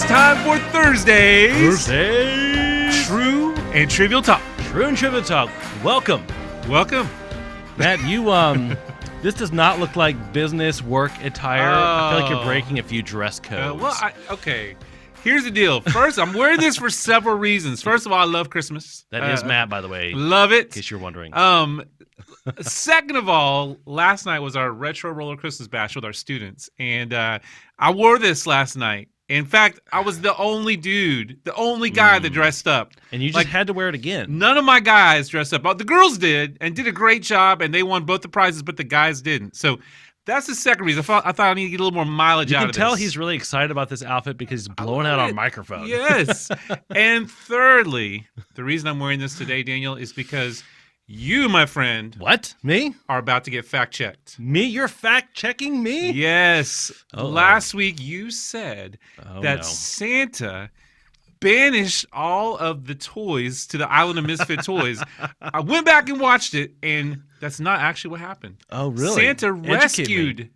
time for Thursday's True and Trivial Talk. True and Trivial Talk. Welcome. Matt, you, this does not look like business work attire. I feel like you're breaking a few dress codes. Okay. Here's the deal. First, I'm wearing this for several reasons. First of all, I love Christmas. That is Matt, by the way. Love it. In case you're wondering. Second of all, last night was our retro roller Christmas bash with our students, and I wore this last night. In fact, I was the only guy that dressed up. And you just had to wear it again. None of my guys dressed up. The girls did and did a great job, and they won both the prizes, but the guys didn't. So that's the second reason. I thought I needed to get a little more mileage out of this. You can tell he's really excited about this outfit because he's blowing out our microphone. Yes. And thirdly, the reason I'm wearing this today, Daniel, is because you, my friend. What? Me? Are about to get fact-checked. Me? You're fact-checking me? Yes. Last week you said that Santa banished all of the toys to the Island of Misfit Toys. I went back and watched it, and that's not actually what happened. Oh, really? Santa rescued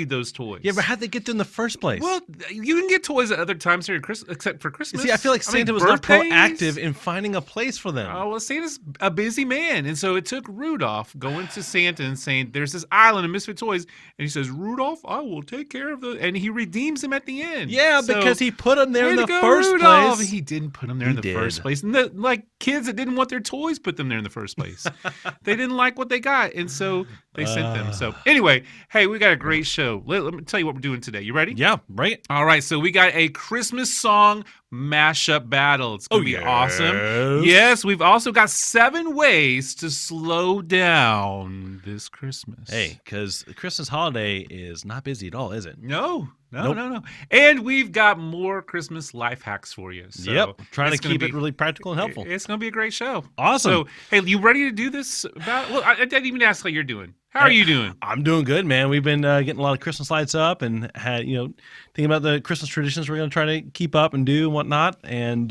those toys. Yeah, but how'd they get there in the first place? Well, you can get toys at other times during Christmas, except for Christmas. See, I feel like Santa was not proactive in finding a place for them. Oh, well, Santa's a busy man, and so it took Rudolph going to Santa and saying, there's this island of Misfit Toys, and he says, Rudolph, I will take care of the, and he redeems him at the end. Yeah, because he put them there in the first place. He didn't put them there in the first place. And like kids that didn't want their toys put them there in the first place. They didn't like what they got, and so they sent them. So anyway, hey, we got a great show. Let me tell you what we're doing today. You ready? Yeah, right. All right, so we got a Christmas song mashup battle. It's going to be awesome. Yes, we've also got 7 ways to slow down this Christmas. Hey, because the Christmas holiday is not busy at all, is it? No. And we've got more Christmas life hacks for you. So trying to keep it really practical and helpful. It's going to be a great show. Awesome. So, hey, you ready to do this? Well, I didn't even ask how you're doing. How are you doing? I'm doing good, man. We've been getting a lot of Christmas lights up and had, thinking about the Christmas traditions we're going to try to keep up and do and whatnot. And,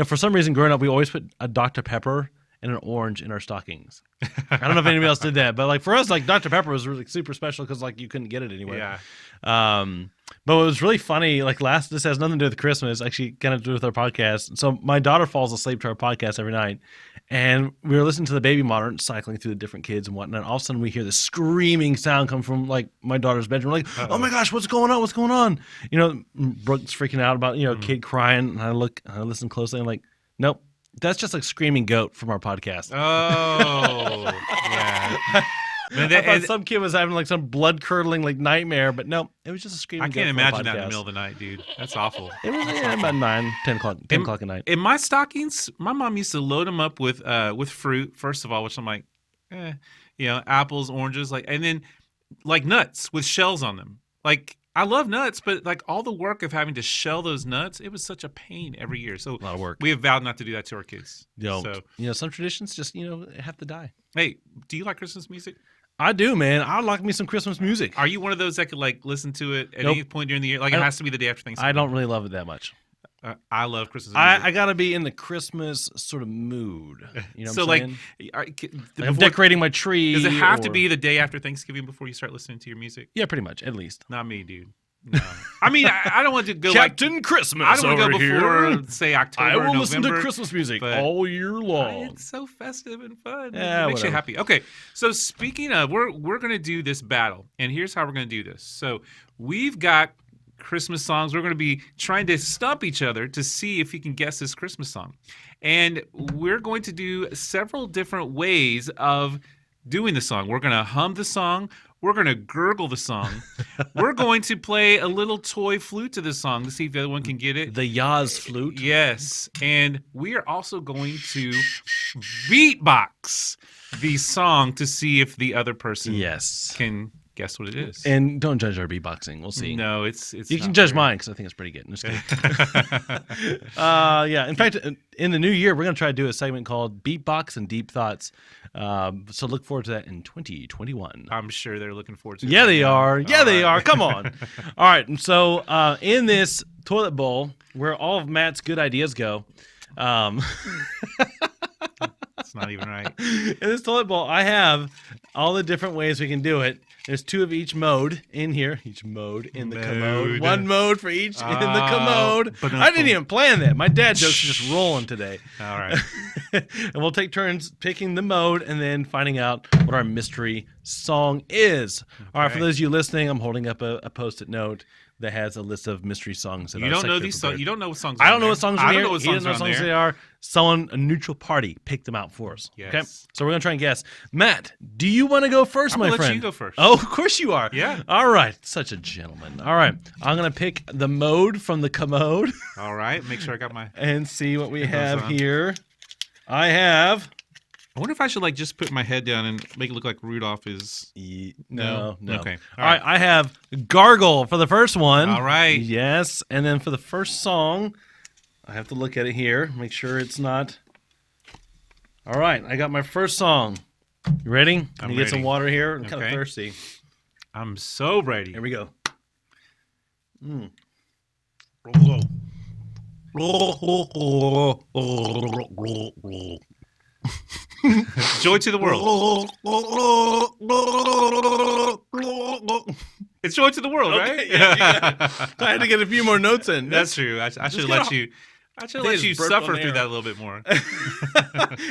for some reason growing up, we always put a Dr. Pepper and an orange in our stockings. I don't know if anybody else did that, but for us, Dr. Pepper was really super special because you couldn't get it anywhere. Yeah. But what was really funny, this has nothing to do with Christmas, actually kind of to do with our podcast. So my daughter falls asleep to our podcast every night, and we were listening to the Baby Monitor cycling through the different kids and whatnot. All of a sudden we hear this screaming sound come from my daughter's bedroom. We're like, oh my gosh, what's going on? What's going on? Brooke's freaking out about, kid crying. And I look, and I listen closely. I'm like, nope. That's just a screaming goat from our podcast. Oh, yeah. Man, I thought some kid was having some blood-curdling nightmare, but no, it was just a screaming goat. I can't imagine that in the middle of the night, dude. That's awful. It was about 10 o'clock at night. In my stockings, my mom used to load them up with fruit, first of all, which I'm like, apples, oranges, and then nuts with shells on them. I love nuts, but all the work of having to shell those nuts, it was such a pain every year. So a lot of work. We have vowed not to do that to our kids. Some traditions just have to die. Hey, do you like Christmas music? I do, man. I like me some Christmas music. Are you one of those that could listen to it at any point during the year? It has to be the day after Thanksgiving. I don't really love it that much. I love Christmas music. I got to be in the Christmas sort of mood. You know what I'm saying? I'm decorating my tree. Does it have to be the day after Thanksgiving before you start listening to your music? Yeah, pretty much, at least. Not me, dude. No. I mean, I don't want to go Captain Christmas. I don't want to go before, here. say, October. I will November, listen to Christmas music all year long. It's so festive and fun. Yeah, it makes you happy. Okay, so speaking of, we're going to do this battle, and here's how we're going to do this. So we've got Christmas songs. We're going to be trying to stump each other to see if you can guess this Christmas song. And we're going to do several different ways of doing the song. We're going to hum the song. We're going to gurgle the song. We're going to play a little toy flute to the song to see if the other one can get it. The Yaz flute. Yes. And we are also going to beatbox the song to see if the other person can guess what it is. And don't judge our beatboxing. We'll see. No, it's you can judge mine because I think it's pretty good. I'm just kidding. In fact, in the new year, we're going to try to do a segment called Beatbox and Deep Thoughts. So look forward to that in 2021. I'm sure they're looking forward to it. Yeah, they are. Yeah, they are. Come on. All right. And so in this toilet bowl where all of Matt's good ideas go, it's not even right. In this toilet bowl, I have all the different ways we can do it. There's 2 of each mode in here. Each mode in the commode. Mode. 1 mode for each in the commode. Ba-dum-bum. I didn't even plan that. My dad jokes are just rolling today. All right. And we'll take turns picking the mode and then finding out what our mystery song is. All right, for Okay. those of you listening, I'm holding up a Post-it note that has a list of mystery songs. That You our don't know secretary these songs. prepared. You don't know what songs. I don't know what songs are I here. don't know what He songs, doesn't know are what songs on they there. are. Someone, a neutral party, picked them out for us. Okay, Yes. so we're gonna try and guess. Matt, do you want to go first, I'm my gonna let friend? you go first. Oh, of course you are. Yeah. All right, such a gentleman. All right, I'm gonna pick the mode from the commode All right. Make sure I got my. and see what we have on. here. I have. I wonder if I should like just put my head down and make it look like Rudolph is. No. Okay. All right, I have gargle for the first one. All right. Yes, and then for the first song, I have to look at it here, make sure it's not. All right, I got my first song. You ready? I'm Let me get some ready. water here. I'm kind of Okay. thirsty. I'm so ready. Here we go. Joy to the world. It's joy to the world, right? Okay, yeah. I had to get a few more notes in. That's true. I should get let off- you. I should They let just you burped suffer on through air. that a little bit more.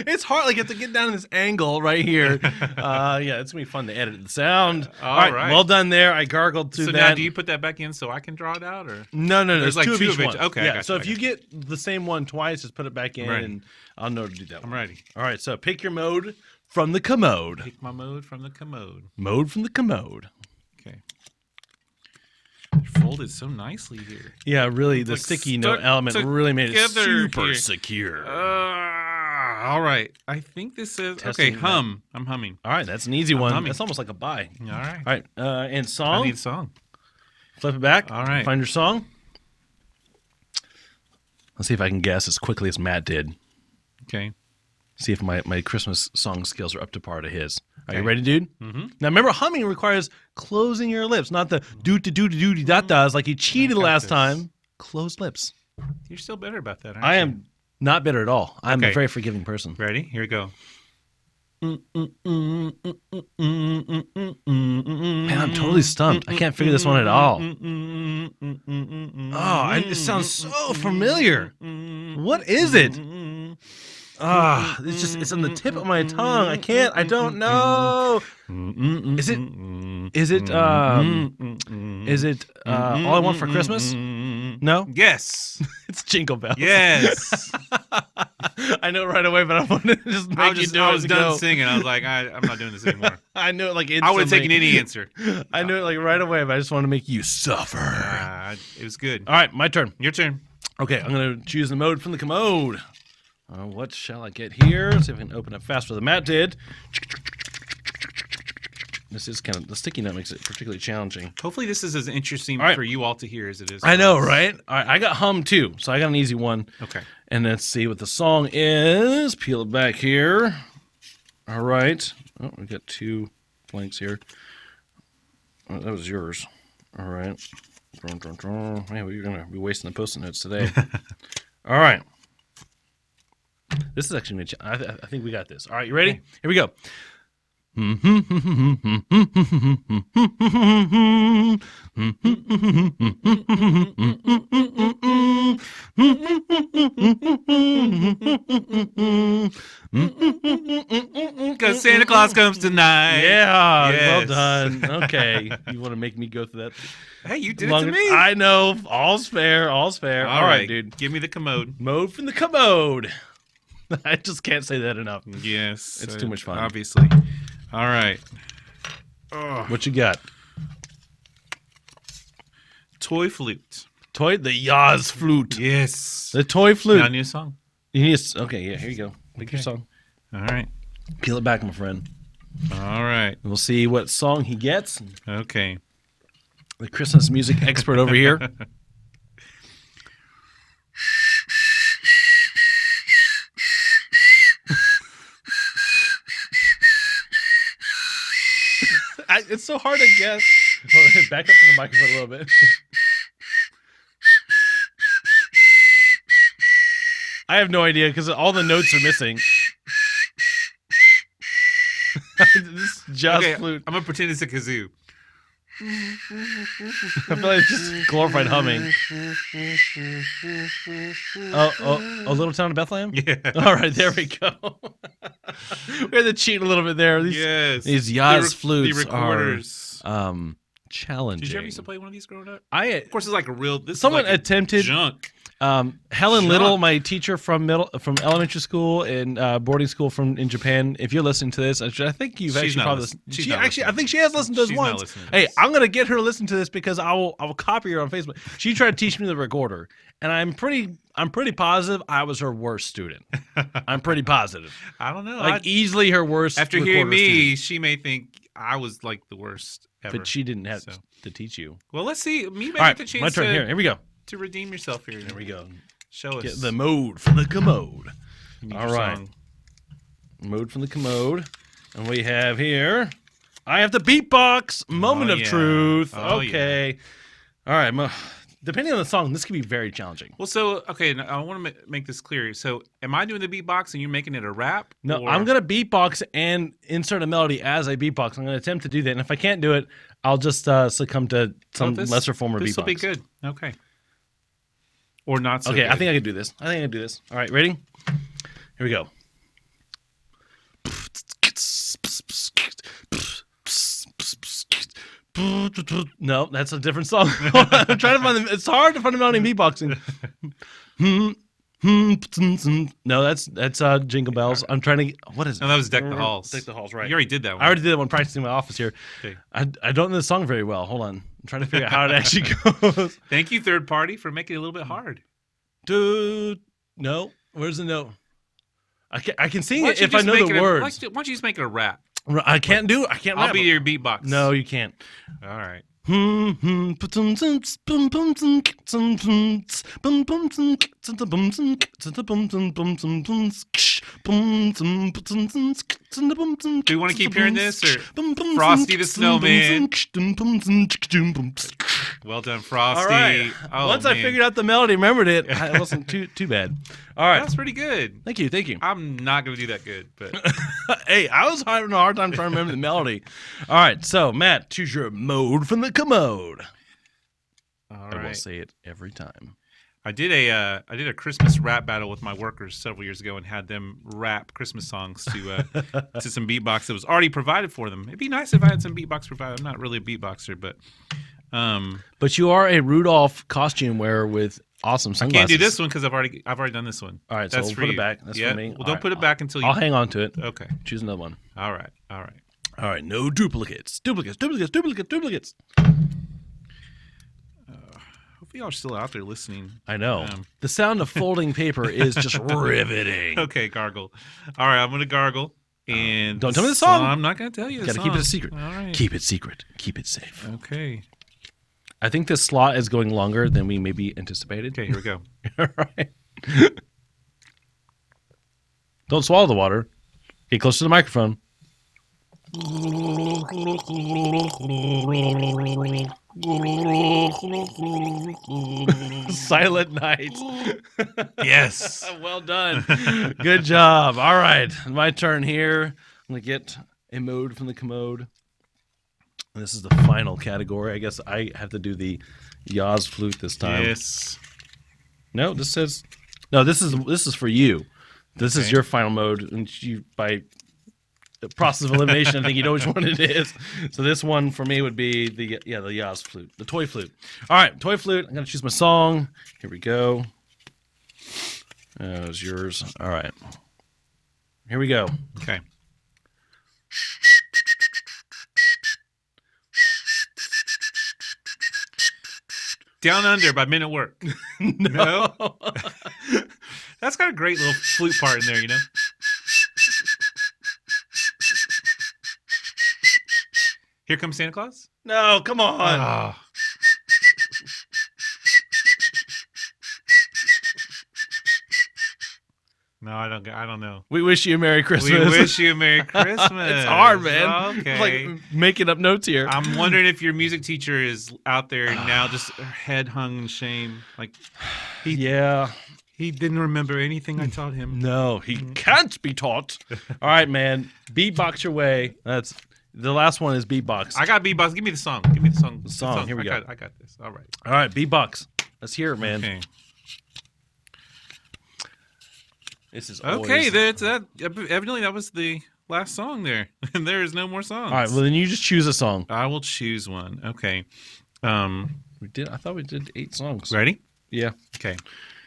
It's hard. Like you have to get down in this angle right here. Yeah, it's gonna be fun to edit the sound. All right. Well done there. I gargled through So that. now, do you put that back in so I can draw it out, or No. There's There's like 2 of two each of each. one. Okay, I Yeah. gotcha, So I if you get the same one twice, just put it back in, Right. and I'll know to do that. I'm one. ready. All right. So pick your mode from the commode. Pick my mode from the commode. Mode from the commode. Okay. They're folded so nicely here. Yeah, really, the like sticky note stuck element really made it together super here. secure. All right. I think this is Testing okay. that. Hum. I'm humming. All right, that's an easy one. humming. That's almost like a buy. All right. All right, and I song. need a song. Flip it back. All right. Find your song. Let's see if I can guess as quickly as Matt did. Okay. See if my Christmas song skills are up to par to his. Are you Okay. ready, dude? Mm-hmm. Now, remember, humming requires closing your lips, not the doo-doo-doo-doo-doo-da-da's like you cheated got last this. time. Closed lips. You're still better about that, aren't I you? am not bitter at all. I'm a Okay. very forgiving person. Ready? Here we go. Man, I'm totally stumped. I can't figure this one at all. Oh, it sounds so familiar. What is it? Ah, it's on the tip of my tongue. I don't know. Is it All I Want for Christmas? No? Yes. It's Jingle Bells. Yes. I know right away, but I wanted to just make you do I it was and done go. singing. I was like, I'm not doing this anymore. I knew it like I would have instantly. taken any answer. I knew it like right away, but I just want to make you suffer. It was good. All right, my turn. Your turn. Okay, I'm going to choose the mode from the commode. What shall I get here? See if I can open it faster than Matt did. This is kind of, the sticky note makes it particularly challenging. Hopefully, this is as interesting All right. for you all to hear as it is. I for know, us. right? All right, I got hum too, so I got an easy one. Okay. And let's see what the song is. Peel it back here. All right. Oh, we got 2 blanks here. Oh, that was yours. All right. Man, well, you're going to be wasting the Post-it notes today. All right. This is actually going to, I think we got this. All right, you ready? Okay. Here we go. Because Santa Claus comes tonight. Yeah, well Yes. done. Okay, you want to make me go through that? Hey, you did longer- it to me. I know. All's fair. All's fair. All All right, right, dude. Give me the commode. Mode from the commode. I just can't say that enough. Yes. It's too much fun. Obviously. All right. What you got? Toy flute. Toy the Yaz flute. Yes. The toy flute. Now I need a song. You need a, okay, yeah. Here you go. Pick your Okay. song. All right. Peel it back, my friend. All right. We'll see what song he gets. Okay. The Christmas music expert over here. It's so hard to guess. Back up to the microphone a little bit. I have no idea because all the notes are missing. This jazz Okay, flute. I'm gonna pretend it's a kazoo. I feel like it's just glorified humming. Oh, a little town of Bethlehem? Yeah. All right, there we go. We had to cheat a little bit there. Yes. These Yaz The flutes recorders. are challenging. Did you ever used to play one of these growing up? Of course, it's like a real. This someone is like attempted junk. Helen Junk. Little, my teacher from elementary school and boarding school in Japan. If you're listening to this, I think you've She's actually not probably listening. listened. She's She not actually, I listening. think she has listened to us She's not once. listening to Hey, this. I'm gonna get her to listen to this because I will copy her on Facebook. She tried to teach me the recorder, and I'm pretty positive I was her worst student. I'm pretty positive, I don't know. like easily her worst. After hearing recorder me, student. she may think I was like the worst ever. But she didn't have So. to teach you. Well, let's see. Me may All right, get the chance my turn. Here we go. to redeem yourself here. Here we go. Show us. Get the mode from the commode. Need All your right. song. Mode from the commode. And we have here, I have the beatbox, moment of yeah. truth. Oh, Okay. All right. Depending on the song, this could be very challenging. Well, so okay, now I want to make this clear. So, am I doing the beatbox and you're making it a rap? No, or- I'm going to beatbox and insert a melody as I beatbox. I'm going to attempt to do that. And if I can't do it, I'll just succumb to some lesser form of beatbox. This will be good. Okay. Or not so Okay, good. I think I can do this. All right, ready? Here we go. No, that's a different song. I'm trying to find it's hard to find a melody in beatboxing. No, that's Jingle Bells. I'm trying to what is it? No, that was Deck the Halls. Deck the Halls, right. You already did that one. I already did that one practicing in my office here. Okay. I don't know the song very well. Hold on. I'm trying to figure out how it actually goes. Thank you, third party, for making it a little bit hard. Dude, no. Where's the note? I can sing Why it don't you if I just know make the it words. why don't you just make it a rap? I can't do it. I can't I'll rap be it. your beatbox. No, you can't. All right. Do you want to keep hearing this, or Frosty the Snowman? Well done, Frosty. All right. Oh, Once I man. figured out the melody, remembered it. It wasn't too bad. All right. That's pretty good. Thank you. I'm not going to do that good, but Hey, I was having a hard time trying to remember the melody. All right, so Matt, choose your mode from the commode. all I will right. say it every time. I did a Christmas rap battle with my workers several years ago and had them rap Christmas songs to some beatbox that was already provided for them. It'd be nice if I had some beatbox provided. I'm not really a beatboxer, but But you are a Rudolph costume wearer with awesome I sunglasses. can't do this one because I've already done this one. All right, so That's we'll for put it you. back. That's yeah. for me. Well, All don't right, put it back until you. I'll hang on to it. Okay. Choose another one. All right. All right, no duplicates. Duplicates. Hopefully, y'all are still out there listening. I know. The sound of folding paper is just riveting. Okay, gargle. All right, I'm gonna gargle. And Don't tell me the song. I'm not gonna tell you. The Gotta keep it a song. secret. All right. Keep it secret. Keep it safe. Okay. I think this slot is going longer than we maybe anticipated. Okay. Here we go. All right. Don't swallow the water. Get close to the microphone. Silent night. Yes. Well done. Good job. All right. My turn here. I'm going to get a mode from the commode. And this is the final category. I guess I have to do the Yaz flute this time. Yes. No, this is for you. This is Okay. your final mode, and you by the process of elimination, I think you know which one it is. So this one for me would be the Yaz flute, the toy flute. All right, toy flute. I'm gonna choose my song. Here we go. That was yours. All right. Here we go. Okay. Down Under by Men at Work. No. That's got a great little flute part in there, you know? Here Comes Santa Claus? No, come on. Ah. No, I don't know. We wish you a Merry Christmas. We wish you a Merry Christmas. It's hard, man. Okay. It's like making up notes here. I'm wondering if your music teacher is out there now, just head hung in shame. Like Yeah. He didn't remember anything I taught him. No, he can't be taught. All right, man. Beatbox your way. That's the last one is beatbox. I got beatbox. Give me the song. Give me the song. The song. Here we go. I got this. All right. All right, beatbox. Let's hear it, man. Okay. This is Okay. Evidently, that was the last song there, and there is no more songs. All right. Well, then you just choose a song. I will choose one. Okay. We did. I thought we did 8 songs. Ready? Yeah. Okay.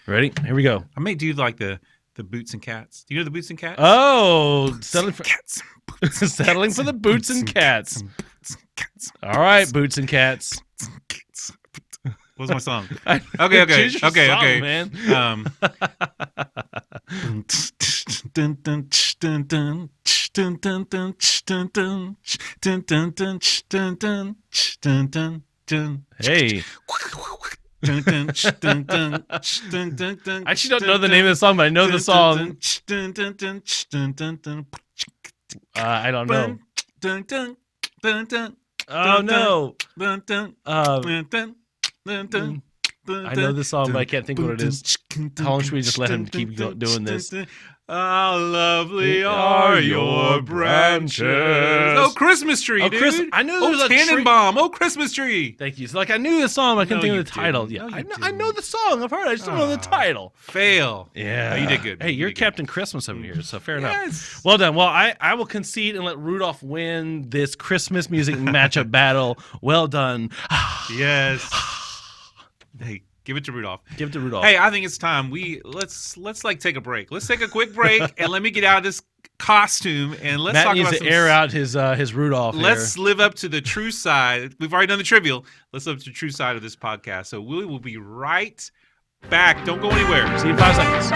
Ready? Here we go. I may do like the Boots and Cats. Do you know the Boots and Cats? Oh, settling for, Cats. settling for the boots and cats. All right, boots and cats. What's my song? Okay, Okay. choose your song, man. Hey, I actually don't know the name of the song, but I know the song. I don't know. Oh no. I know the song, but I can't think what it is. How long should we just let him keep doing this? How lovely are your branches. Oh, Christmas tree, dude. I knew there was a Tannenbaum. Oh, Christmas tree. Thank you. So, like, I knew the song, but I couldn't think of the you title. didn't. Yeah, No, you I know the song. I've heard it. I just don't know the title. Fail. Yeah. No, you did good. Hey, You you're did good. Captain Christmas over here, so fair enough. Yes. Well done. Well, I will concede and let Rudolph win this Christmas music matchup battle. Well done. Yes. Hey, give it to Rudolph. Give it to Rudolph. Hey, I think it's time. Let's like take a break. Let's take a quick break and let me get out of this costume and let's Matt talk needs about to air out his Rudolph. Let's live up to the true side. We've already done the trivial. Let's live up to the true side of this podcast. So we will be right back. Don't go anywhere. See you in 5 seconds.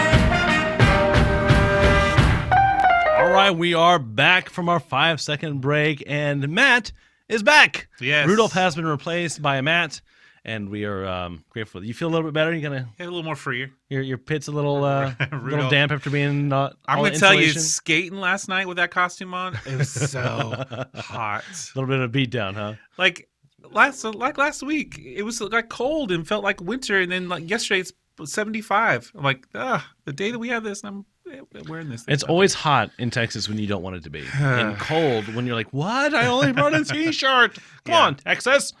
All right, we are back from our 5-second break, and Matt is back. Yes. Rudolph has been replaced by Matt, and we are grateful. You feel a little bit better? You gonna Yeah, a little more freer. your pit's a little little Rudolph. damp after being not. I'm all gonna tell you, insulation? skating last night with that costume on, it was so hot. A little bit of a beat down, huh? Like last week, it was like cold and felt like winter, and then like yesterday it's 75. I'm like, the day that we have this, I'm wearing this. It's always hot in Texas when you don't want it to be, and cold when you're like, "What? I only brought a t-shirt. Come on, Texas."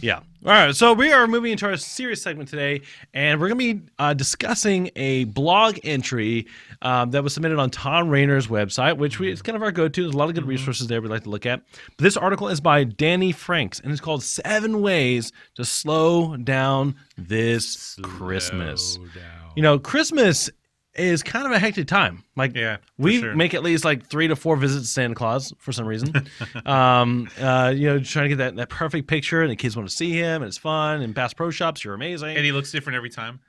Yeah. All right. So we are moving into our serious segment today, and we're going to be discussing a blog entry that was submitted on Tom Rainer's website, which it's kind of our go-to. There's a lot of good resources there we'd like to look at. But this article is by Danny Franks, and it's called 7 Ways to Slow Down This Christmas. You know, Christmas is kind of a hectic time. Like, Yeah, for we sure. make at least like 3 to 4 visits to Santa Claus for some reason. Trying to get that perfect picture, and the kids want to see him, and it's fun. And Bass Pro Shops, you're amazing. And he looks different every time.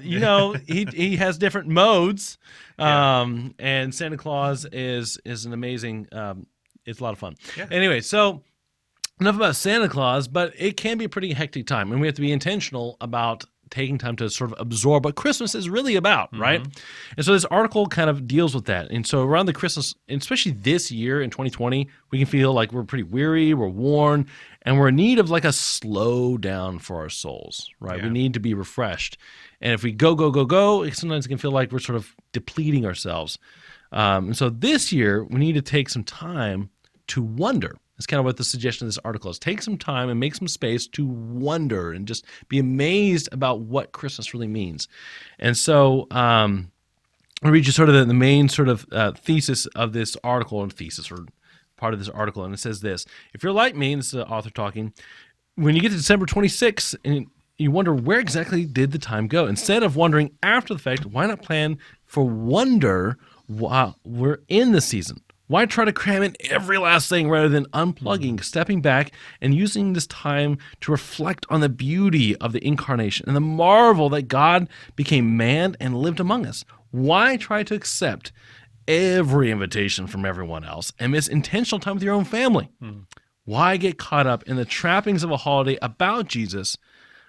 He has different modes, and Santa Claus is an amazing. It's a lot of fun. Yeah. Anyway, so enough about Santa Claus, but it can be a pretty hectic time, and we have to be intentional about taking time to sort of absorb what Christmas is really about, right? And so this article kind of deals with that. And so around the Christmas, and especially this year in 2020, we can feel like we're pretty weary, we're worn, and we're in need of like a slow down for our souls, right? Yeah. We need to be refreshed. And if we go, sometimes it can feel like we're sort of depleting ourselves. And so this year, we need to take some time to wonder. That's kind of what the suggestion of this article is. Take some time and make some space to wonder and just be amazed about what Christmas really means. And so I'll read you sort of the main sort of thesis of this article, or part of this article, and it says this. If you're like me, and this is the author talking, when you get to December 26th and you wonder where exactly did the time go, instead of wondering after the fact, why not plan for wonder while we're in the season? Why try to cram in every last thing rather than unplugging, stepping back, and using this time to reflect on the beauty of the incarnation and the marvel that God became man and lived among us? Why try to accept every invitation from everyone else and miss intentional time with your own family? Why get caught up in the trappings of a holiday about Jesus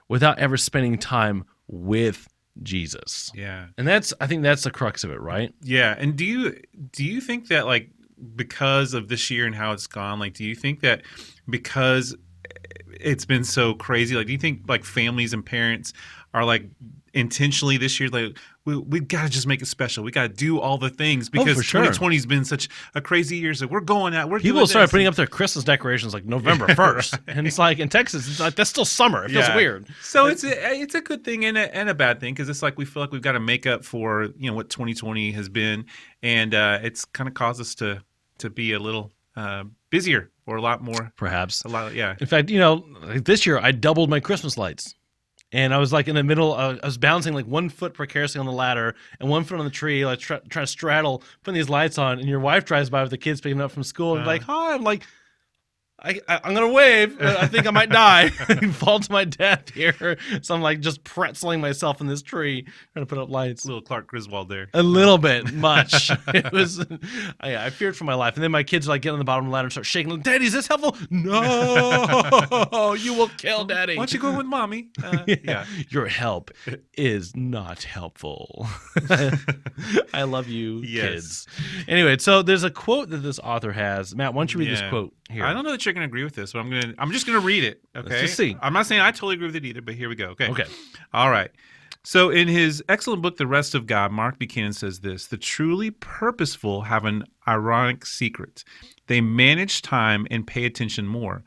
without ever spending time with Jesus? Yeah. And I think that's the crux of it, right? Yeah. And do you think that, like, because of this year and how it's gone, like, do you think that because it's been so crazy, like, do you think like families and parents are like intentionally this year, like we got to just make it special. We got to do all the things because for sure. 2020 has been such a crazy year. So we're going out. We're People doing started this. putting up their Christmas decorations like November 1st. And it's like in Texas, it's like that's still summer. It feels weird. So it's a good thing and a bad thing because it's like we feel like we've got to make up for what 2020 has been, and it's kind of caused us to be a little busier or a lot more. Perhaps. A lot, yeah. In fact, like this year I doubled my Christmas lights. And I was like in the middle, I was bouncing like 1 foot precariously on the ladder and 1 foot on the tree, like trying to straddle, putting these lights on. And your wife drives by with the kids picking them up from school and like, hi. I'm like, I'm going to wave. I think I might die and fall to my death here. So I'm like just pretzeling myself in this tree trying to put up lights. Little Clark Griswold there. A little bit, much. It was, I feared for my life. And then my kids like get on the bottom of the ladder and start shaking. Like, Daddy, is this helpful? No, you will kill Daddy. Why don't you go with Mommy? Yeah. Your help is not helpful. I love you, kids. Anyway, so there's a quote that this author has. Matt, why don't you read this quote here? I don't know that you're going to agree with this, but I'm just going to read it. Okay. Let's just see. I'm not saying I totally agree with it either, but here we go. Okay. Okay. All right. So in his excellent book, The Rest of God, Mark Buchanan says this: the truly purposeful have an ironic secret. They manage time and pay attention more.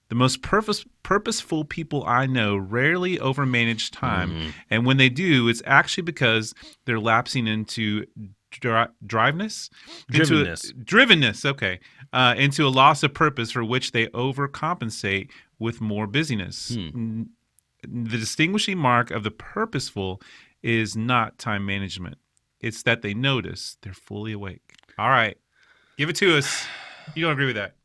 The most purposeful people I know rarely overmanage time, and when they do, it's actually because they're lapsing into drivenness, drivenness. Okay, into a loss of purpose for which they overcompensate with more busyness. The distinguishing mark of the purposeful is not time management; it's that they notice they're fully awake. All right, give it to us. You don't agree with that?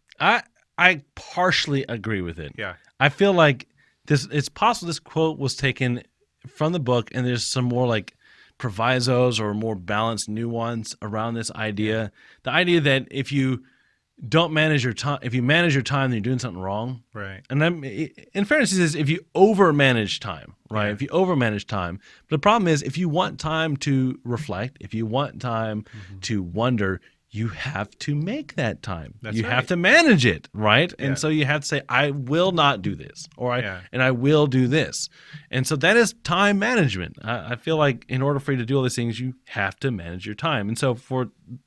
I partially agree with it. Yeah. I feel like it's possible this quote was taken from the book and there's some more like provisos or more balanced nuance around this idea. The idea that if you don't manage your time, if you manage your time, then you're doing something wrong. Right. And in fairness, he says if you overmanage time, right? Yeah. If you overmanage time. But the problem is if you want time to reflect, if you want time to wonder, you have to make that time. That's you right. have to manage it, right? Yeah. And so you have to say, I will not do this, or I will do this. And so that is time management. I feel like in order for you to do all these things, you have to manage your time. And so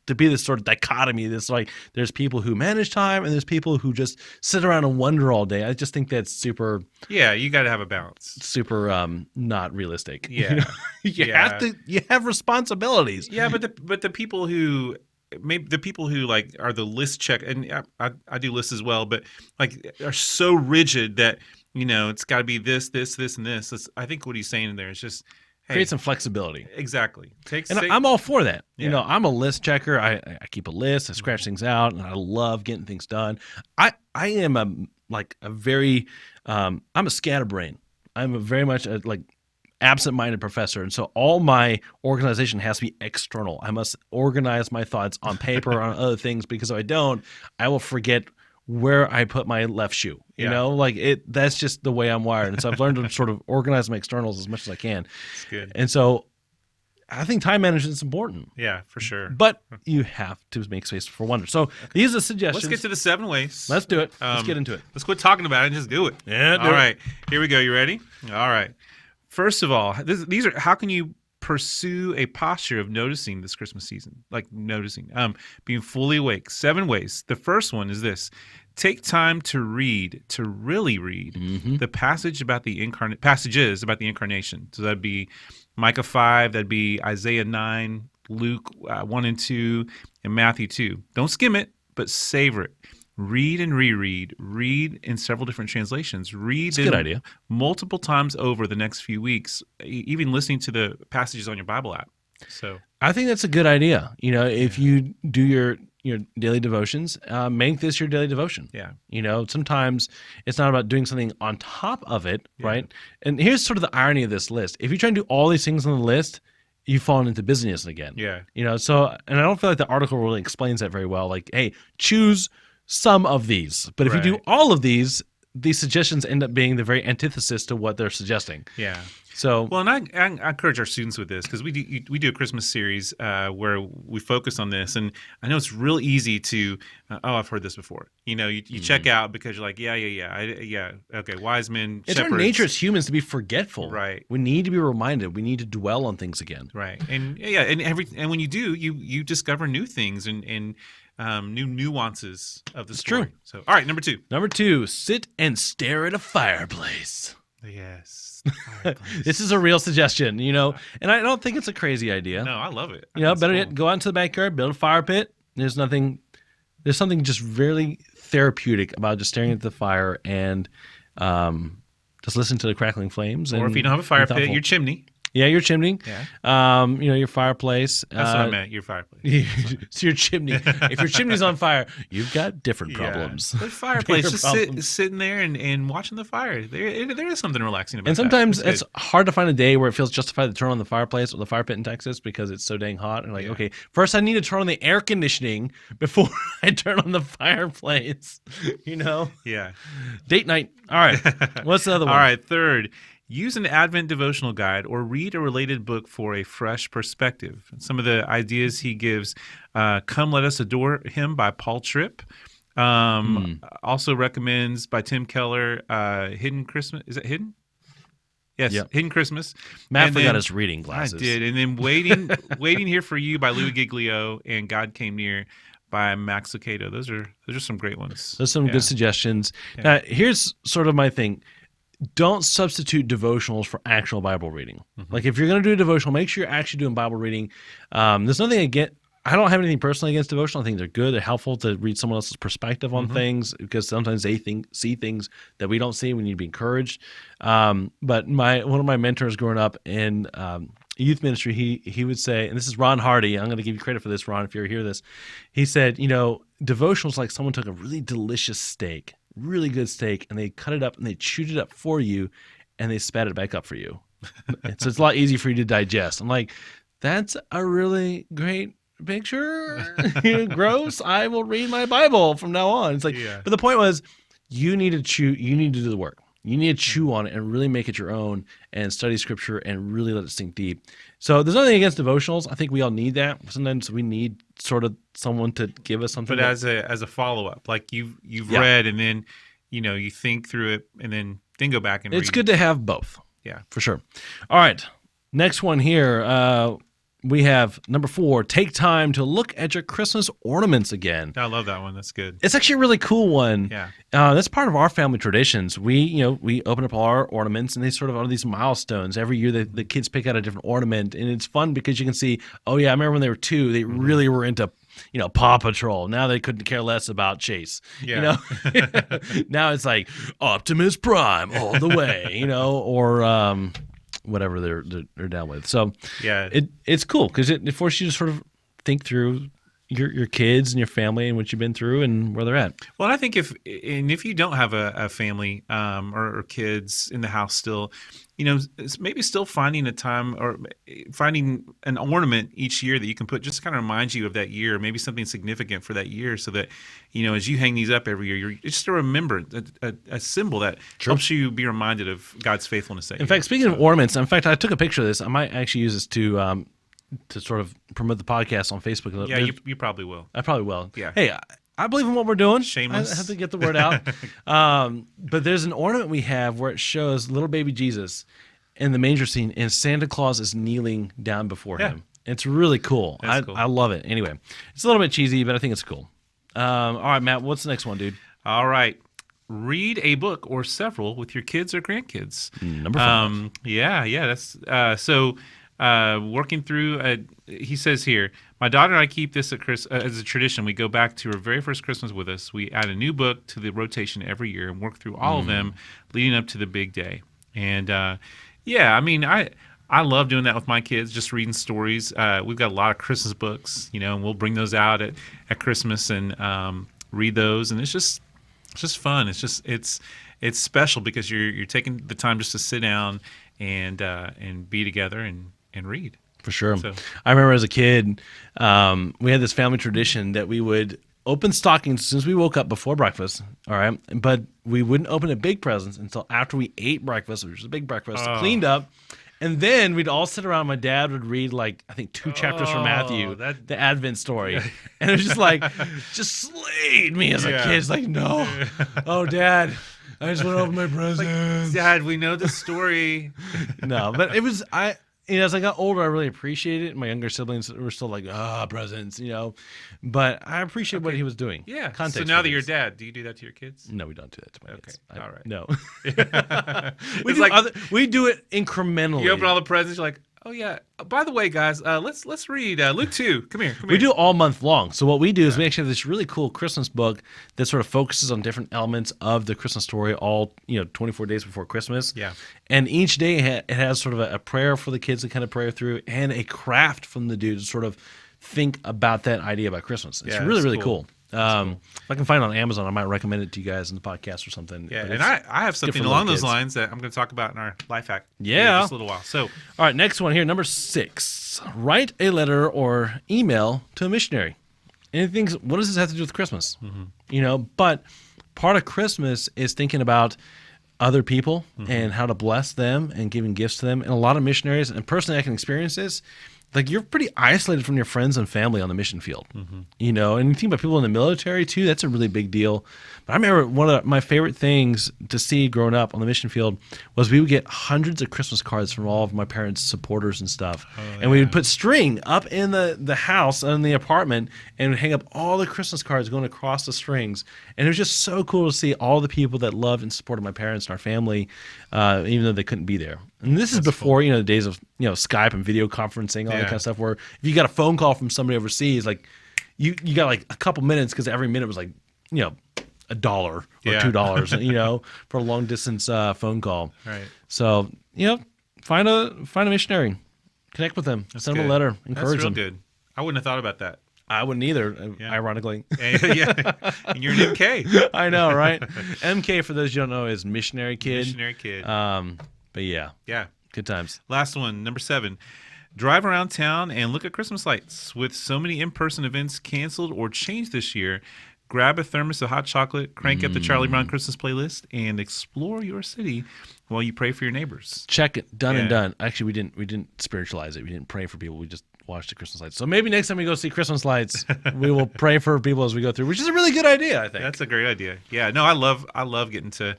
to be this sort of dichotomy, this like there's people who manage time and there's people who just sit around and wonder all day. I just think that's super. Yeah, you got to have a balance. Super not realistic. Yeah. You have responsibilities. Yeah, but the people who maybe the people who like are the list check, and I do lists as well, but like are so rigid that it's got to be this, and this. I think what he's saying in there is just create some flexibility. Exactly. I'm all for that. Yeah. I'm a list checker. I keep a list. I scratch things out, and I love getting things done. I am I'm a scatterbrain. I'm very much like absent-minded professor, and so all my organization has to be external. I must organize my thoughts on paper or on other things, because if I don't, I will forget where I put my left shoe. That's just the way I'm wired. And so I've learned to sort of organize my externals as much as I can. It's good. And so I think time management is important. Yeah, for sure. But you have to make space for wonder. So these are suggestions. Let's get to the 7 ways. Let's do it. Let's get into it. Let's quit talking about it and just do it. Yeah, do All it. right. Here we go. You ready? All right. First of all, these are how can you pursue a posture of noticing this Christmas season, like noticing, being fully awake. 7 ways. The first one is this: take time to really read the passages about the incarnation. So that'd be Micah 5, that'd be Isaiah 9, Luke 1 and 2, and Matthew 2. Don't skim it, but savor it. Read and reread. Read in several different translations. Read That's a good idea. Multiple times over the next few weeks, even listening to the passages on your Bible app. So I think that's a good idea. If you do your daily devotions, make this your daily devotion. Yeah. Sometimes it's not about doing something on top of it, right? And here's sort of the irony of this list. If you try and do all these things on the list, you've fallen into busyness again. Yeah. So, and I don't feel like the article really explains that very well. Like, hey, choose some of these. But if you do all of these suggestions end up being the very antithesis to what they're suggesting. Yeah. So Well, and I encourage our students with this because we do a Christmas series where we focus on this, and I know it's real easy to I've heard this before. You check out because you're like yeah, okay, wise men, it's shepherds. our nature as humans to be forgetful. Right. We need to be reminded. We need to dwell on things again. Right, and when you do, you discover new things and new nuances of the story. True. So, all right, number 2. Number 2, sit and stare at a fireplace. Yes. This is a real suggestion, and I don't think it's a crazy idea. No, I love it. Better yet, go out into the backyard, build a fire pit. There's something just really therapeutic about just staring at the fire and just listening to the crackling flames. Or if you don't have a fire pit, your chimney. Yeah, your chimney. Yeah. Your fireplace. That's what I meant. Your fireplace. So your chimney. If your chimney's on fire, you've got different problems. The fireplace, Bigger just problems. sitting there and watching the fire. There is something relaxing about it. And sometimes it's hard to find a day where it feels justified to turn on the fireplace or the fire pit in Texas because it's so dang hot. And okay, first I need to turn on the air conditioning before I turn on the fireplace. Yeah. Date night. All right. What's the other one? All right. Third, use an Advent devotional guide or read a related book for a fresh perspective. Some of the ideas he gives, Come Let Us Adore Him by Paul Tripp. Also recommends by Tim Keller, Hidden Christmas. Is it Hidden? Yes, Yep. Hidden Christmas. Matt forgot his reading glasses. I did. And then Waiting Here for You by Louis Giglio and God Came Near by Max Lucado. Those are some great ones. Those are some good suggestions. Yeah. Here's sort of my thing. Don't substitute devotionals for actual Bible reading. Like if you're going to do a devotional, make sure you're actually doing Bible reading. There's nothing against. I don't have anything personally against devotional. I think they're good. They're helpful to read someone else's perspective on things because sometimes they see things that we don't see. We need to be encouraged. But one of my mentors growing up in youth ministry, he would say, and this is Ron Hardy. I'm going to give you credit for this, Ron, if you ever hear this. He said, devotionals like someone took a really delicious steak, really good steak, and they cut it up and they chewed it up for you and they spat it back up for you. So it's a lot easier for you to digest. I'm like, that's a really great picture. Gross. I will read my Bible from now on. It's like, but the point was, you need to do the work. You need to chew on it and really make it your own and study scripture and really let it sink deep. So there's nothing against devotionals. I think we all need that. Sometimes we need sort of someone to give us something. But as a follow-up, like you've read and then, you think through it and then go back and read. It's good to have both. Yeah. For sure. All right. Next one here. We have number 4, take time to look at your Christmas ornaments again. I love that one. That's good. It's actually a really cool one. Yeah. That's part of our family traditions. We open up all our ornaments, and they sort of are these milestones. Every year, the kids pick out a different ornament, and it's fun because you can see, oh yeah, I remember when they were 2, they really were into, Paw Patrol. Now they couldn't care less about Chase. Yeah. Now it's like Optimus Prime all the way, or whatever they're down with. So yeah, it's cool because it forces you to sort of think through your kids and your family and what you've been through and where they're at. Well, I think if you don't have a family or kids in the house still, it's maybe still finding a time or finding an ornament each year that you can put just kind of reminds you of that year, maybe something significant for that year, so that as you hang these up every year, it's just a remembrance, a symbol that helps you be reminded of God's faithfulness. In fact, speaking of ornaments, I took a picture of this. I might actually use this to sort of promote the podcast on Facebook. Yeah, you probably will. I probably will. Yeah. Hey, I believe in what we're doing. Shameless. I have to get the word out. But there's an ornament we have where it shows little baby Jesus in the manger scene, and Santa Claus is kneeling down before him. It's really cool. That's cool. I love it. Anyway, it's a little bit cheesy, but I think it's cool. All right, Matt, what's the next one, dude? All right. Read a book or several with your kids or grandkids. Number 5. Yeah. That's so. Working through, he says here, my daughter and I keep this as a tradition. We go back to her very first Christmas with us. We add a new book to the rotation every year and work through all of them leading up to the big day. And I love doing that with my kids, just reading stories. We've got a lot of Christmas books, and we'll bring those out at Christmas and read those. And it's just fun. It's special because you're taking the time just to sit down and be together and read. For sure. So. I remember as a kid, we had this family tradition that we would open stockings as soon as we woke up before breakfast, all right? But we wouldn't open a big presents until after we ate breakfast, which was a big breakfast, cleaned up, And then we'd all sit around. My dad would read like I think 2 chapters from Matthew, that- the Advent story, and it was just like just slayed me as a kid. It's like, no, oh Dad, I just want to open my presents. Dad, we know the story. No, but it was as I got older, I really appreciated it. My younger siblings were still like, presents, but I appreciate what he was doing. Yeah. Context so now for that you're things. dad, do you do that to your kids? No, we don't do that to my kids. All right. No. It's we do it incrementally. You open all the presents, you're like, oh yeah. By the way, guys, let's read Luke 2. Come here. We do it all month long. So what we do is we actually have this really cool Christmas book that sort of focuses on different elements of the Christmas story, all 24 days before Christmas. Yeah. And each day it has sort of a prayer for the kids to kind of pray through, and a craft from the dude to sort of think about that idea about Christmas. It's really, really cool. If I can find it on Amazon, I might recommend it to you guys in the podcast or something. Yeah, But and I have something along those kids. lines that I'm going to talk about in our life hack. Yeah. In just a little while. So, All right, next one here, number 6. Write a letter or email to a missionary. What does this have to do with Christmas? But part of Christmas is thinking about other people and how to bless them and giving gifts to them. And a lot of missionaries, and personally I can experience this, like you're pretty isolated from your friends and family on the mission field, and you think about people in the military too. That's a really big deal. But I remember one of my favorite things to see growing up on the mission field was we would get hundreds of Christmas cards from all of my parents' supporters and stuff, and we would put string up in the house in the apartment and hang up all the Christmas cards going across the strings. And it was just so cool to see all the people that loved and supported my parents and our family, even though they couldn't be there. And this is before the days of Skype and video conferencing, all that kind of stuff. Where if you got a phone call from somebody overseas, like you got like a couple minutes because every minute was like $1 or $2, for a long distance phone call. right. So find a missionary, connect with them, send them a letter, encourage That's real them. good. I wouldn't have thought about that. I wouldn't either, ironically. Yeah, and you're an MK. I know, right? MK, for those you don't know, is missionary kid. Missionary kid. But yeah, good times. Last one, number 7. Drive around town and look at Christmas lights. With so many in-person events canceled or changed this year, grab a thermos of hot chocolate, crank up the Charlie Brown Christmas playlist, and explore your city while you pray for your neighbors. Check it. Done and done. Actually, we didn't spiritualize it. We didn't pray for people. We just watched the Christmas lights. So maybe next time we go see Christmas lights, we will pray for people as we go through, which is a really good idea, I think. That's a great idea. Yeah, no, I love getting to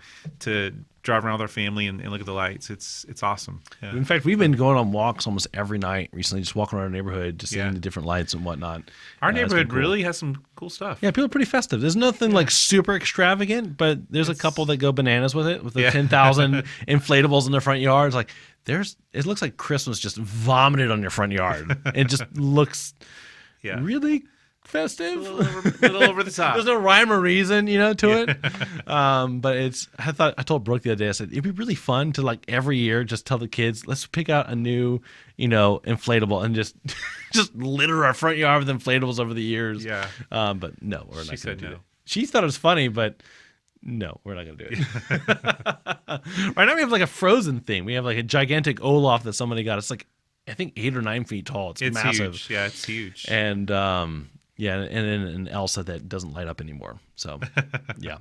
drive around with our family and look at the lights. It's awesome. Yeah. In fact, we've been going on walks almost every night recently, just walking around our neighborhood, just seeing the different lights and whatnot. Our It's been neighborhood cool. really has some cool stuff. Yeah, people are pretty festive. There's nothing like super extravagant, but there's a couple that go bananas with it, with the 10,000 inflatables in their front yards. Like it looks like Christmas just vomited on your front yard. It just looks really festive. A little over the top. There's no rhyme or reason, to it. But I told Brooke the other day, I said, it'd be really fun to like every year just tell the kids, let's pick out a new, inflatable and just litter our front yard with inflatables over the years. Yeah. But no, we're not going to said do no. that. She thought it was funny, but no, we're not going to do it. Right now we have like a Frozen thing. We have like a gigantic Olaf that somebody got. It's like, I think 8 or 9 feet tall. It's massive. Huge. Yeah, it's huge. And and then an Elsa that doesn't light up anymore. So, yeah.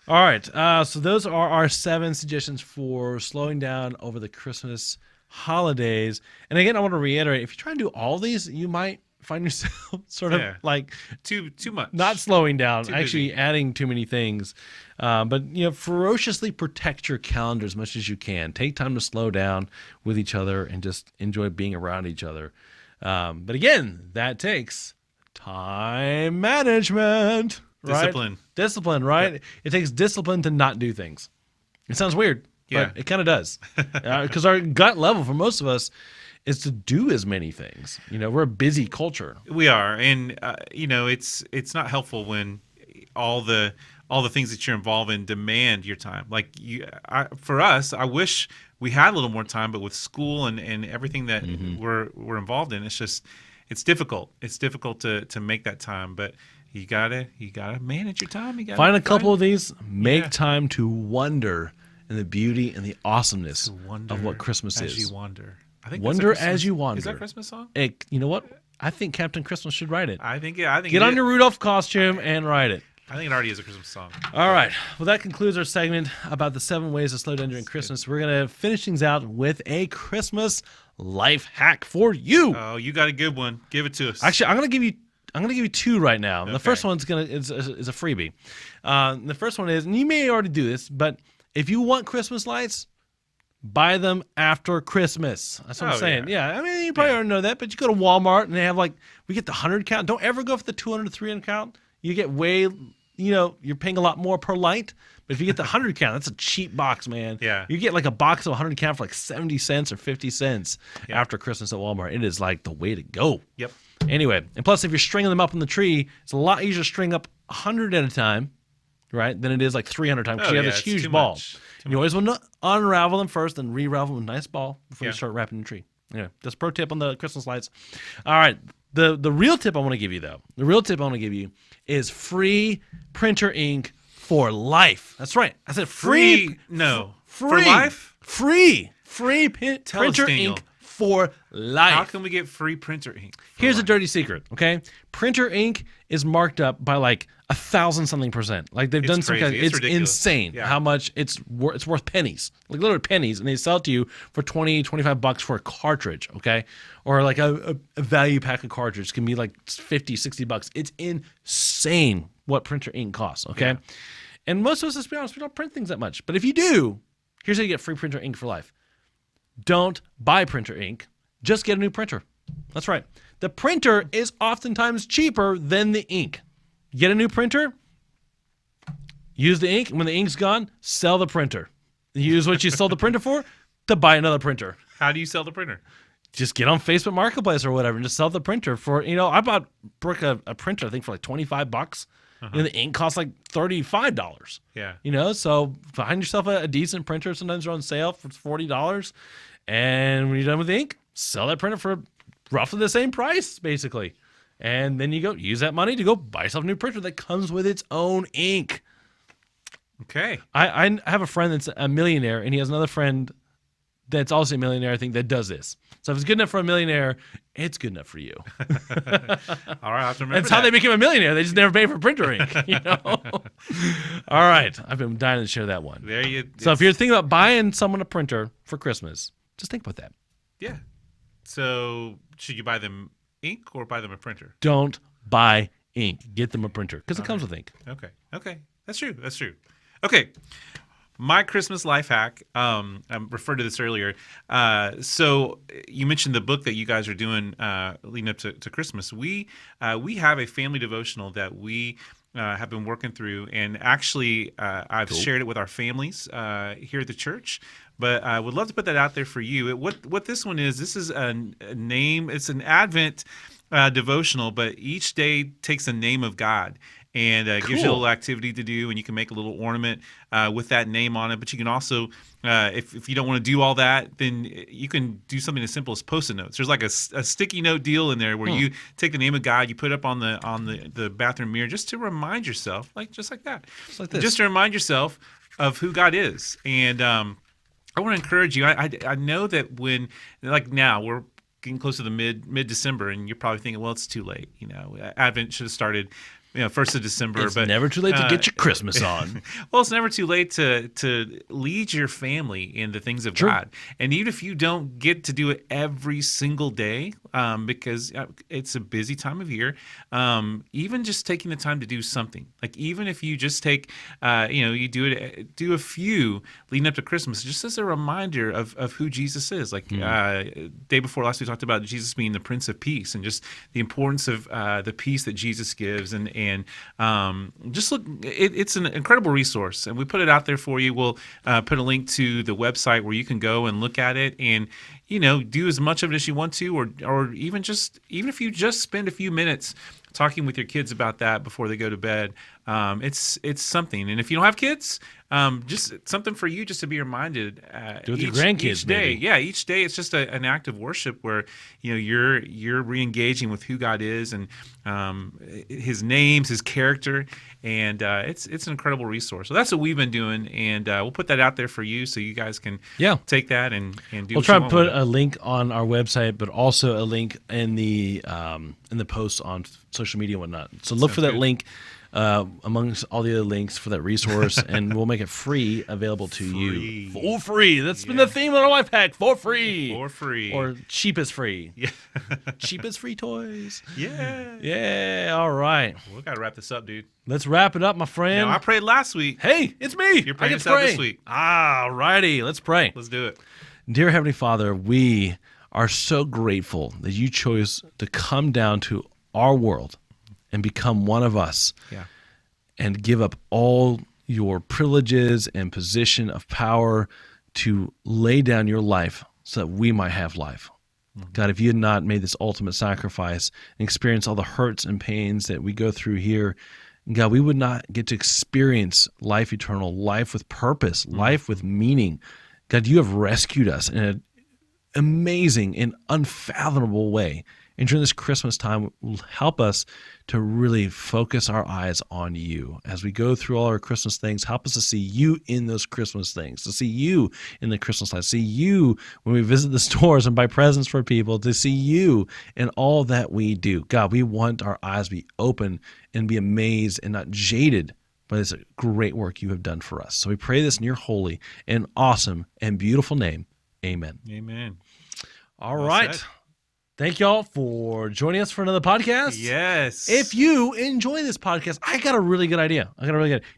All right. So those are our 7 suggestions for slowing down over the Christmas holidays. And again, I want to reiterate, if you try and do all these, you might find yourself sort of like too much. not slowing down, Too actually busy. adding too many things. But ferociously protect your calendar as much as you can. Take time to slow down with each other and just enjoy being around each other. But again, that takes time management. Discipline. Discipline, right? Yep. It takes discipline to not do things. It sounds weird, but it kind of does. Because our gut level for most of us is to do as many things. We're a busy culture. We are, and it's not helpful when all the things that you're involved in demand your time. Like for us, I wish we had a little more time, but with school and everything that we're involved in, it's difficult. It's difficult to make that time, but you gotta manage your time. You gotta find a couple of these. Make time to wonder in the beauty and the awesomeness of what Christmas is. As you wander. I think Wonder as you wander. Is that a Christmas song? You know what? I think Captain Christmas should write it. I think Get on your Rudolph costume and write it. I think it already is a Christmas song. All right. Well, that concludes our segment about the 7 ways to slow down during Christmas. We're going to finish things out with a Christmas life hack for you. Oh, you got a good one. Give it to us. Actually, I'm going to give you 2 right now. Okay. The first one's is a freebie. The first one is, and you may already do this, but if you want Christmas lights, buy them after Christmas. That's what I'm saying. Yeah. I mean, you probably already know that, but you go to Walmart and they have we get the 100 count. Don't ever go for the 200 to 300 count. You get you're paying a lot more per light. But if you get the 100 count, that's a cheap box, man. Yeah. You get a box of 100 count for 70 cents or 50 cents after Christmas at Walmart. It is the way to go. Yep. Anyway, and plus if you're stringing them up on the tree, it's a lot easier to string up 100 at a time, right, than it is 300 times because you have this huge ball. And you always want to unravel them first and re-ravel them with a nice ball before you start wrapping the tree. Yeah, just pro tip on the Christmas lights. All right, the real tip I want to give you, though, is free printer ink for life. That's right. I said free. No. Free. For life? Free printer ink for life. How can we get free printer ink? Here's a dirty secret, okay? Printer ink is marked up by 1,000-something%. They've done some kind of, it's insane how much it's worth pennies. Literally pennies, and they sell it to you for $20-$25 for a cartridge, okay? Or a value pack of cartridge can be $50-$60. It's insane what printer ink costs, okay? Yeah. And most of us, let's be honest, we don't print things that much. But if you do, here's how you get free printer ink for life. Don't buy printer ink. Just get a new printer. That's right. The printer is oftentimes cheaper than the ink. Get a new printer, use the ink, and when the ink's gone, sell the printer. Use what you sold the printer for to buy another printer. How do you sell the printer? Just get on Facebook Marketplace or whatever and just sell the printer for, I bought Brooke a printer, I think, for $25. The ink costs $35. Yeah. So find yourself a decent printer. Sometimes they're on sale for $40. And when you're done with the ink, sell that printer for roughly the same price, basically. And then you go use that money to go buy yourself a new printer that comes with its own ink. Okay. I have a friend that's a millionaire, and he has another friend that's also a millionaire, I think, that does this. So if it's good enough for a millionaire, it's good enough for you. All right, I have to remember That's how they became a millionaire. They just never paid for printer ink, All right. I've been dying to share that one. So if you're thinking about buying someone a printer for Christmas, just think about that. Yeah. So should you buy them ink or buy them a printer? Don't buy ink. Get them a printer because it comes with ink. Okay. That's true. Okay. My Christmas life hack, I referred to this earlier. So you mentioned the book that you guys are doing leading up to Christmas. We have a family devotional that we have been working through, and actually I've shared it with our families here at the church. But I would love to put that out there for you. What this one is, this is a name. It's an Advent devotional, but each day takes a name of God. And gives you a little activity to do, and you can make a little ornament with that name on it. But you can also, if you don't want to do all that, then you can do something as simple as Post-it notes. There's a sticky note deal in there where you take the name of God, you put it up on the bathroom mirror just to remind yourself, just like that, just to remind yourself of who God is. And I want to encourage you. I know that when now we're getting close to the mid-December, and you're probably thinking, well, it's too late. Advent should have started 1st of December. It's never too late to get your Christmas on. Well, it's never too late to lead your family in the things of God. And even if you don't get to do it every single day, because it's a busy time of year, even just taking the time to do something, even if you just take, you do a few leading up to Christmas, just as a reminder of who Jesus is. Day before last, we talked about Jesus being the Prince of Peace, and just the importance of the peace that Jesus gives, and just look, it's an incredible resource, and we put it out there for you. We'll put a link to the website where you can go and look at it, and do as much of it as you want to, or even if you just spend a few minutes talking with your kids about that before they go to bed. It's something. And if you don't have kids, just something for you just to be reminded. Do with your grandkids each day. maybe. Yeah, each day it's just an act of worship where you're re-engaging with who God is and His names, His character, and it's an incredible resource. So that's what we've been doing, and we'll put that out there for you so you guys can take that and do. We'll try and put a link on our website, but also a link in the post on social media and whatnot. So look for that link. amongst all the other links for that resource, and we'll make it free available to you for free. That's been the theme of our life hack: for free, or cheap is free. Yeah, cheap is free toys. Yeah, yeah. All right, we gotta wrap this up, dude. Let's wrap it up, my friend. Now, I prayed last week. Hey, it's me. You're praying I this week. All righty, let's pray. Let's do it. Dear Heavenly Father, we are so grateful that you chose to come down to our world and become one of us, and give up all your privileges and position of power to lay down your life so that we might have life. God, if you had not made this ultimate sacrifice and experienced all the hurts and pains that we go through here, God, we would not get to experience life eternal, life with purpose, life with meaning. God, you have rescued us in an amazing and unfathomable way. And during this Christmas time, will help us to really focus our eyes on you. As we go through all our Christmas things, help us to see you in those Christmas things, to see you in the Christmas lights, see you when we visit the stores and buy presents for people, to see you in all that we do. God, we want our eyes to be open and be amazed and not jaded by this great work you have done for us. So we pray this in your holy and awesome and beautiful name. Amen. Amen. All right. Said. Thank y'all for joining us for another podcast. Yes. If you enjoy this podcast, I got a really good idea.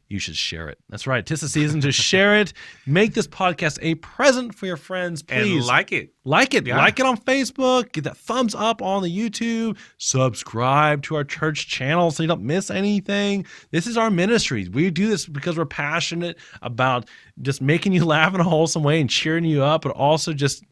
You should share it. That's right. 'Tis the season to share it. Make this podcast a present for your friends. Please. And like it. Like it. Yeah. Like it on Facebook. Get that thumbs up on the YouTube. Subscribe to our church channel so you don't miss anything. This is our ministry. We do this because we're passionate about just making you laugh in a wholesome way and cheering you up, but also just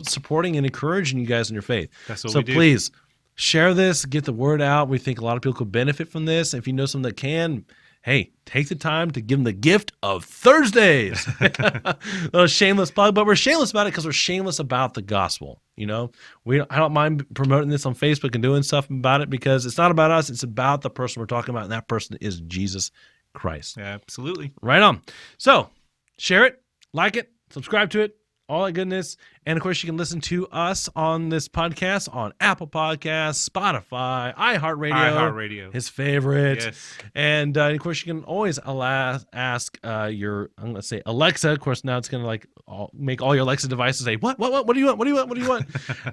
supporting and encouraging you guys in your faith. That's what we do. So please share this, get the word out. We think a lot of people could benefit from this. If you know someone that can, hey, take the time to give them the gift of Thursdays. A little shameless plug, but we're shameless about it because we're shameless about the gospel. I don't mind promoting this on Facebook and doing stuff about it because it's not about us. It's about the person we're talking about, and that person is Jesus Christ. Absolutely. Right on. So share it, like it, subscribe to it. All that goodness. And, of course, you can listen to us on this podcast on Apple Podcasts, Spotify, iHeartRadio. His favorite. Yes. And, of course, you can always ask your, I'm going to say Alexa. Of course, now it's going to make all your Alexa devices say, what do you want? What do you want?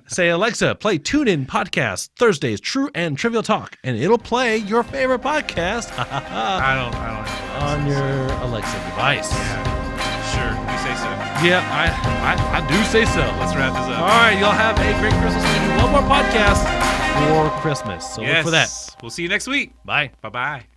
Say, Alexa, play Tune In Podcast Thursdays, True and Trivial Talk. And it'll play your favorite podcast. I don't on your Alexa device. Yeah. Sure, you say so. Yeah, I do say so. Let's wrap this up. All right, y'all have a great Christmas. We do one more podcast for Christmas. So look for that. We'll see you next week. Bye. Bye-bye.